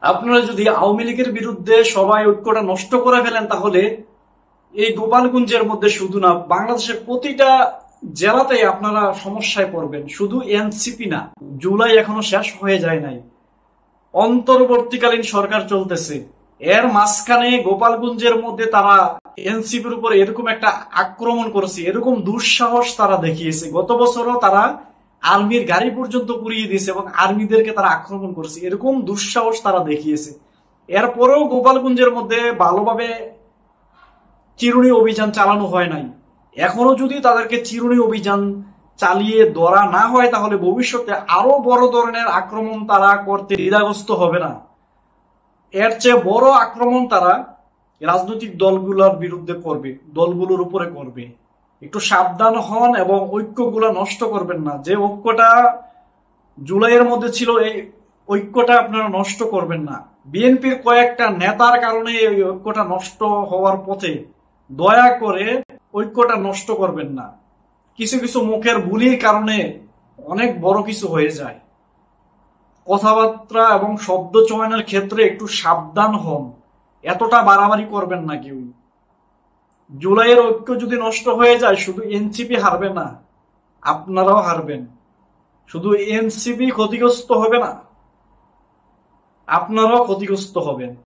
আপনারা যদি আওয়ামী লীগের বিরুদ্ধে সবাই ঐক্যটা নষ্ট করে ফেলেন, তাহলে এই গোপালগঞ্জের মধ্যে শুধু না, বাংলাদেশের প্রতিটা জেলাতেই আপনারা সমস্যায় পড়বেন। শুধু এনসিপি না, জুলাই এখনো শেষ হয়ে যায় নাই, অন্তর্বর্তীকালীন সরকার চলতেছে, এর মাঝখানে গোপালগঞ্জের মধ্যে তারা এনসিপির উপর এরকম একটা আক্রমণ করেছে, এরকম দুঃসাহস তারা দেখিয়েছে। গত বছরও তারা আর্মির গাড়ি পর্যন্ত পুড়িয়ে দিয়েছে এবং আর্মিদেরকে তারা আক্রমণ করেছে, এরকম দুঃসাহস তারা দেখিয়েছে। এরপরেও গোপালগঞ্জের মধ্যে ভালোভাবে চিরুনি অভিযান চালানো হয় নাই। এখনো যদি তাদেরকে চিরুনি অভিযান চালিয়ে ধরা না হয়, তাহলে ভবিষ্যতে আরো বড় ধরনের আক্রমণ তারা করতে দ্বিধাগ্রস্ত হবে না। এর চেয়ে বড় আক্রমণ তারা রাজনৈতিক দলগুলোর বিরুদ্ধে করবে, দলগুলোর উপরে করবে। একটু সাবধান হন এবং ঐক্যগুলো নষ্ট করবেন না। যে ঐক্যটা জুলাইয়ের মধ্যে ছিল, এই ঐক্যটা আপনারা নষ্ট করবেন না। বিএনপির কয়েকটা নেতার কারণে এই ঐক্যটা নষ্ট হওয়ার পথে, দয়া করে ঐক্যটা নষ্ট করবেন না। কিছু কিছু মুখের বুলির কারণে অনেক বড় কিছু হয়ে যায়। কথাবার্তা এবং শব্দ চয়নের ক্ষেত্রে একটু সাবধান হন, এতটা বাড়াবাড়ি করবেন না কেউ। জুলাইয়ের ঐক্য যদি নষ্ট হয়ে যায়, শুধু এনসিপি হারবে না, আপনারাও হারবেন। শুধু এনসিপি ক্ষতিগ্রস্ত হবে না, আপনারাও ক্ষতিগ্রস্ত হবেন।